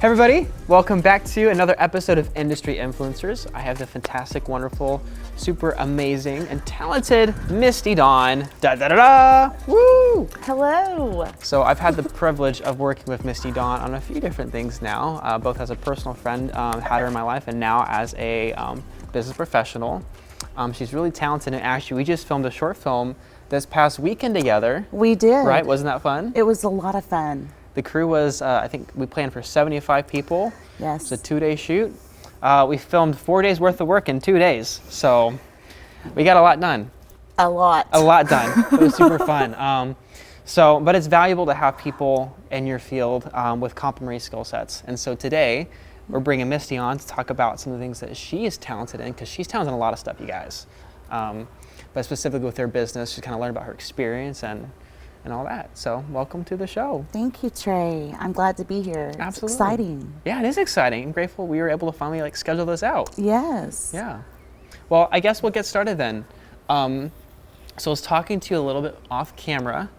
Hey everybody, welcome back to another episode of Industry Influencers. I have the fantastic, wonderful, super amazing, and talented Misty Dawn. Da da da da! Woo! Hello. So I've had the privilege of working with Misty Dawn on a few different things now, both as a personal friend, had her in my life, and now as a business professional. She's really talented, and actually we just filmed a short film this past weekend together. We did. Right? Wasn't that fun? It was a lot of fun. The crew was, I think we planned for 75 people. Yes. It's a 2-day shoot. We filmed 4 days worth of work in 2 days. So we got a lot done. A lot. A lot done. It was super fun. But it's valuable to have people in your field with complementary skill sets. And so today we're bringing Misty on to talk about some of the things that she is talented in, because she's talented in a lot of stuff, you guys. But specifically with her business, just kind of learn about her experience and all that. So welcome to the show. Thank you, Trey. I'm glad to be here. Absolutely. It's exciting. Yeah, it is exciting. I'm grateful we were able to finally schedule this out. Yes. Yeah. Well, I guess we'll get started then. So I was talking to you a little bit off camera,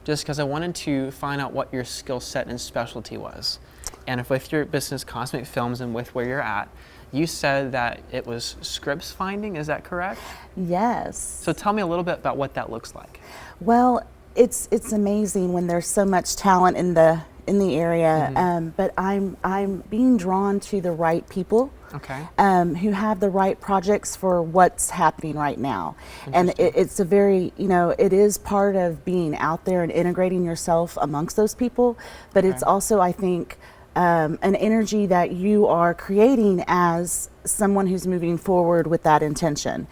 just because I wanted to find out what your skill set and specialty was. And if with your business, Kozmic Films, and with where you're at, you said that it was scripts finding, is that correct? Yes. So tell me a little bit about what that looks like. Well, it's amazing when there's so much talent in the area, but I'm being drawn to the right people. Okay. Who have the right projects for what's happening right now. And it's a very, it is part of being out there and integrating yourself amongst those people, but it's also, I think, an energy that you are creating as someone who's moving forward with that intention.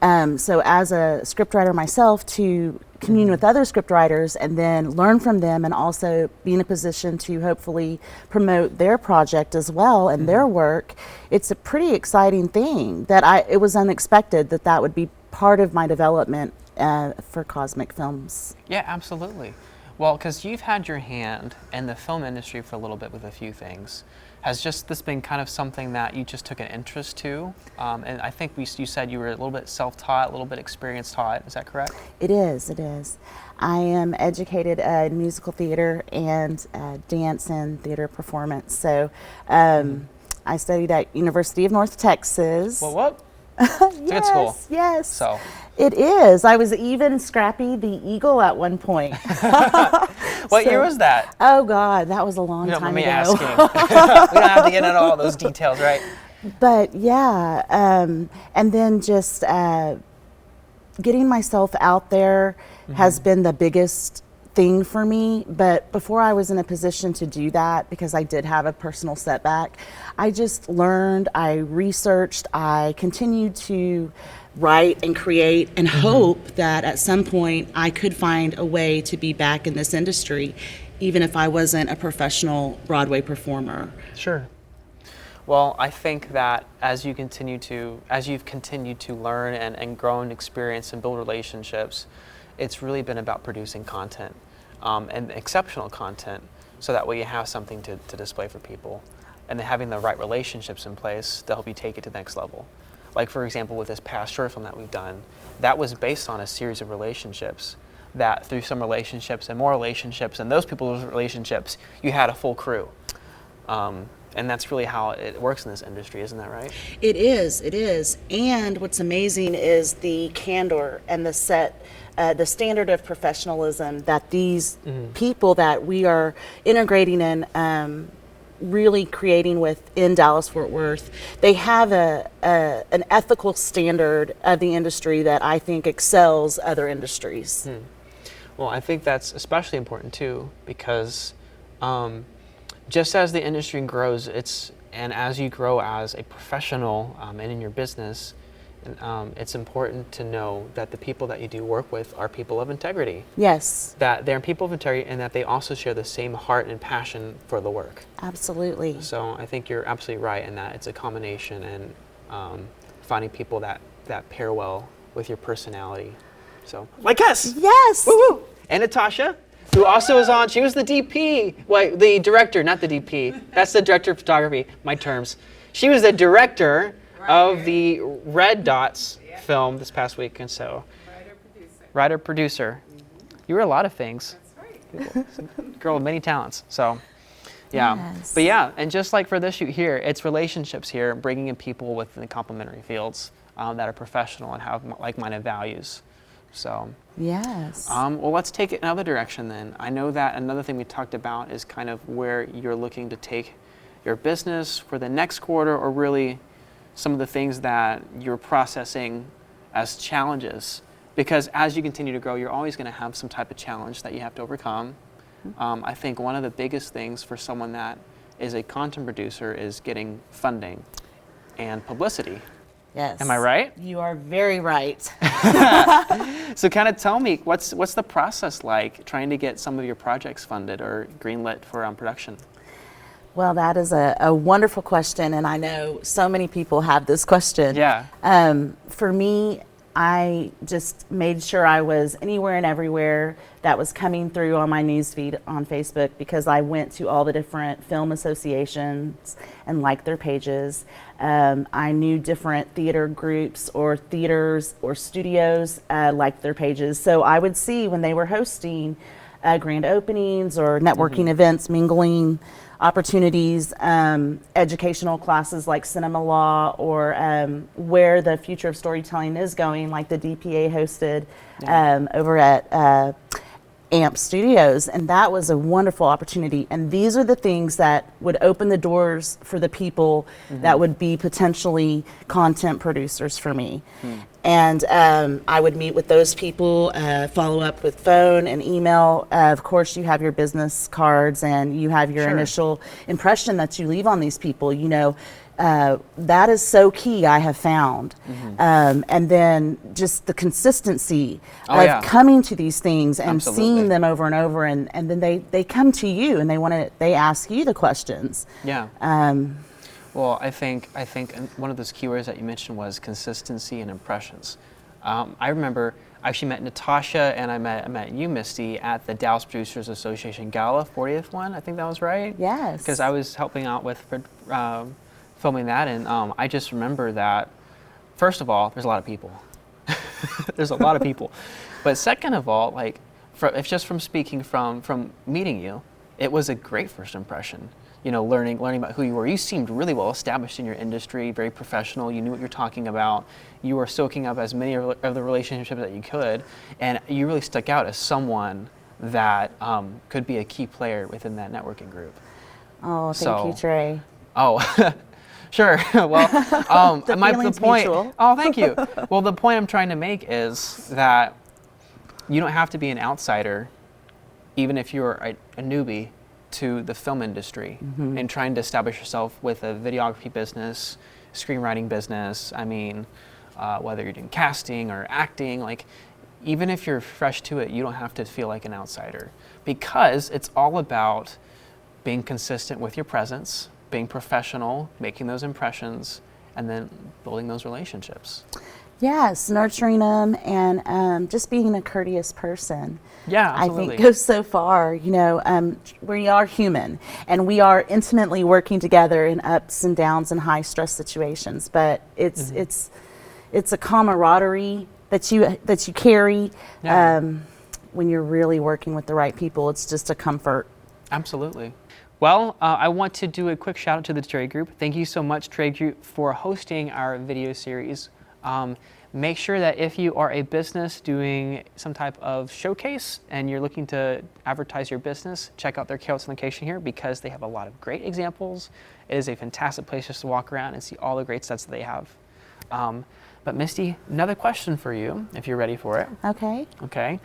So as a scriptwriter myself, to commune with other scriptwriters and then learn from them, and also be in a position to hopefully promote their project as well and their work, it's a pretty exciting thing that it was unexpected that would be part of my development for Kozmic Films. Yeah, absolutely. Well, because you've had your hand in the film industry for a little bit with a few things. Has just this been kind of something that you just took an interest to? And I think you said you were a little bit self-taught, a little bit experience-taught. Is that correct? It is. I am educated in musical theater and dance and theater performance. So I studied at University of North Texas. What? It's a good school. Yes. So. It is. I was even Scrappy the Eagle at one point. What year was that? Oh God, that was a long time ago. Let me asking. We don't have to get into all those details, right? But yeah, and then just getting myself out there has been the biggest thing for me. But before I was in a position to do that, because I did have a personal setback, I just learned, I researched, I continued to write and create and hope that at some point I could find a way to be back in this industry, even if I wasn't a professional Broadway performer. Sure. Well, I think that as you've continued to learn and grow in experience and build relationships, it's really been about producing content and exceptional content, so that way you have something to display for people, and then having the right relationships in place to help you take it to the next level. Like, for example, with this past short film that we've done, that was based on a series of relationships that through some relationships and more relationships and those people's relationships, you had a full crew. And that's really how it works in this industry, isn't that right? It is. And what's amazing is the candor and the standard of professionalism that these people that we are integrating in, really creating within Dallas-Fort Worth, they have an ethical standard of the industry that I think excels other industries. Well, I think that's especially important too, because just as the industry grows, and as you grow as a professional and in your business, it's important to know that the people that you do work with are people of integrity. Yes. That they're people of integrity, and that they also share the same heart and passion for the work. Absolutely. So I think you're absolutely right in that it's a combination, and finding people that pair well with your personality. So, like us! Yes! Woo-woo! And Natasha, who also is on, she was the DP. Wait, the director, not the DP. That's the director of photography, my terms. She was the director of the Red Dots film this past week, and so writer producer. You were a lot of things. That's right. Girl with many talents. So Yeah. Yes. But yeah, and just like for this shoot here, it's relationships here, bringing in people within complementary fields that are professional and have like-minded values. So. Yes. Well, let's take it another direction then. I know that another thing we talked about is kind of where you're looking to take your business for the next quarter, or really some of the things that you're processing as challenges. Because as you continue to grow, you're always going to have some type of challenge that you have to overcome. I think one of the biggest things for someone that is a content producer is getting funding and publicity. Yes. Am I right? You are very right. So kind of tell me, what's the process like trying to get some of your projects funded or greenlit for production? Well, that is a wonderful question, and I know so many people have this question. Yeah. For me, I just made sure I was anywhere and everywhere that was coming through on my newsfeed on Facebook, because I went to all the different film associations and liked their pages. I knew different theater groups or theaters or studios liked their pages. So I would see when they were hosting grand openings or networking events, mingling opportunities, educational classes like cinema law, or where the future of storytelling is going, like the DPA hosted over at AMP Studios, and that was a wonderful opportunity. And these are the things that would open the doors for the people that would be potentially content producers for me. And I would meet with those people, follow up with phone and email. Of course, you have your business cards and you have your initial impression that you leave on these people. You know, that is so key, I have found. And then just the consistency of coming to these things and seeing them over and over, and then they come to you and they ask you the questions. Yeah. Well, I think one of those keywords that you mentioned was consistency and impressions. I remember I actually met Natasha and I met you, Misty, at the Dallas Producers Association Gala, 40th one. I think that was right. Yes. Because I was helping out with filming that, and I just remember that. First of all, there's a lot of people. There's a lot of people, but second of all, like, it's just from speaking from meeting you, it was a great first impression. You know, learning about who you were. You seemed really well established in your industry, very professional. You knew what you're talking about. You were soaking up as many of the relationships that you could, and you really stuck out as someone that could be a key player within that networking group. Oh, thank you, Trey. Oh, sure. Well, the point. Mutual. Oh, thank you. Well, the point I'm trying to make is that you don't have to be an outsider, even if you're a newbie to the film industry and trying to establish yourself with a videography business, screenwriting business. I mean, whether you're doing casting or acting, like, even if you're fresh to it, you don't have to feel like an outsider, because it's all about being consistent with your presence, being professional, making those impressions, and then building those relationships. Yes, nurturing them, and just being a courteous person. Yeah, absolutely. I think goes so far. You know, we are human, and we are intimately working together in ups and downs and high stress situations. But it's a camaraderie that you carry when you're really working with the right people. It's just a comfort. Absolutely. Well, I want to do a quick shout out to the Trade Group. Thank you so much, Trade Group, for hosting our video series. Make sure that if you are a business doing some type of showcase and you're looking to advertise your business, check out their Carrollton location here, because they have a lot of great examples. It is a fantastic place just to walk around and see all the great sets that they have. But Misty, another question for you, if you're ready for it. Okay. Okay.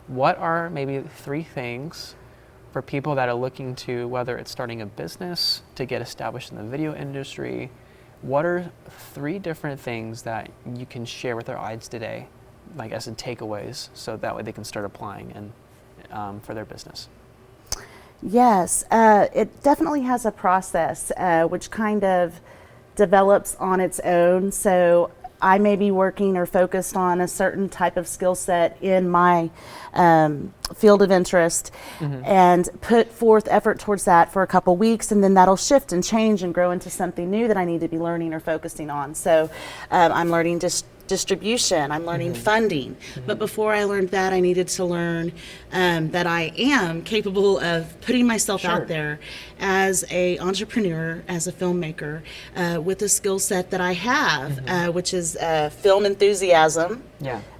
What are maybe 3 things for people that are looking to, whether it's starting a business, to get established in the video industry? What are 3 different things that you can share with our audience today, like as in takeaways, so that way they can start applying and for their business? Yes, it definitely has a process which kind of develops on its own. So I may be working or focused on a certain type of skill set in my field of interest and put forth effort towards that for a couple weeks, and then that'll shift and change and grow into something new that I need to be learning or focusing on. So I'm learning just distribution. I'm learning funding. But before I learned that, I needed to learn that I am capable of putting myself out there as a entrepreneur, as a filmmaker, with the skill set that I have, which is film enthusiasm,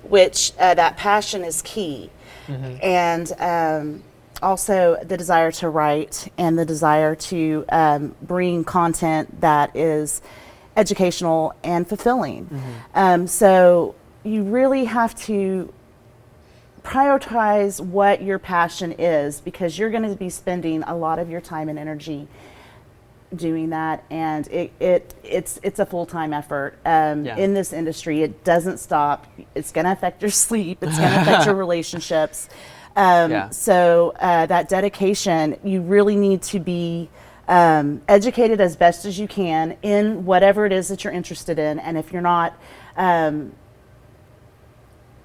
which that passion is key. And also the desire to write and the desire to bring content that is educational and fulfilling. So you really have to prioritize what your passion is, because you're going to be spending a lot of your time and energy doing that, and it's a full-time effort in this industry. It doesn't stop. It's going to affect your sleep. It's going to affect your relationships. So that dedication, you really need to be educated as best as you can in whatever it is that you're interested in. And if you're not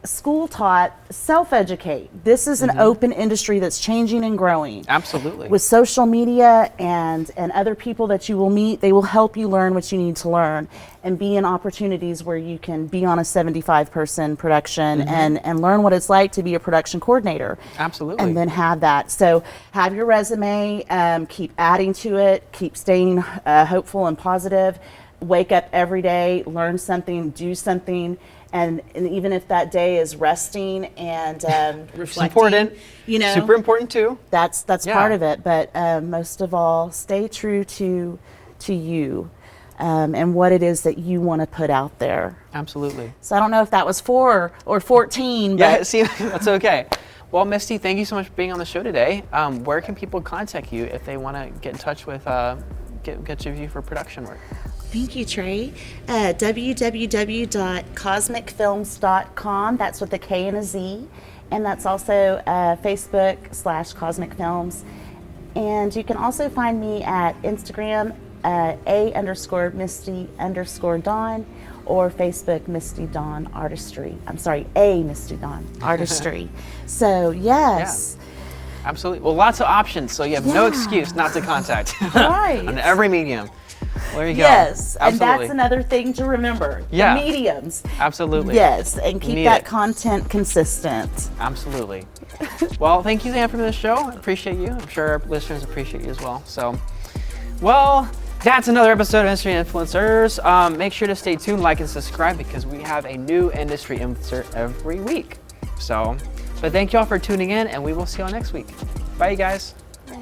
school taught, self-educate. This is an open industry that's changing and growing. Absolutely. With social media and other people that you will meet, they will help you learn what you need to learn and be in opportunities where you can be on a 75-person production and learn what it's like to be a production coordinator. Absolutely. And then have that. So have your resume, keep adding to it, keep staying hopeful and positive, wake up every day, learn something, do something. And even if that day is resting and reflecting, it's important. You know, super important too. That's part of it. But most of all, stay true to you and what it is that you want to put out there. Absolutely. So I don't know if that was 4 or 14. Yeah, but see, that's okay. Well, Misty, thank you so much for being on the show today. Where can people contact you if they want to get in touch with get you view for production work? Thank you, Trey. www.kozmicfilms.com. That's with a K and a Z. And that's also Facebook/Kozmic Films. And you can also find me at Instagram, A_Misty_Dawn, or Facebook, Misty Dawn Artistry. I'm sorry, Misty Dawn Artistry. So, yes. Yeah. Absolutely. Well, lots of options, so you have no excuse not to contact. Right. On every medium. Well, there you go. Yes, Absolutely. and that's another thing to remember. Yeah. The mediums. Absolutely. Yes, and keep that content consistent. Absolutely. Well, thank you, Sam, for the show. I appreciate you. I'm sure our listeners appreciate you as well. So, well, that's another episode of Industry Influencers. Make sure to stay tuned, like, and subscribe, because we have a new industry influencer every week. So, but thank you all for tuning in, and we will see you all next week. Bye, you guys. Bye.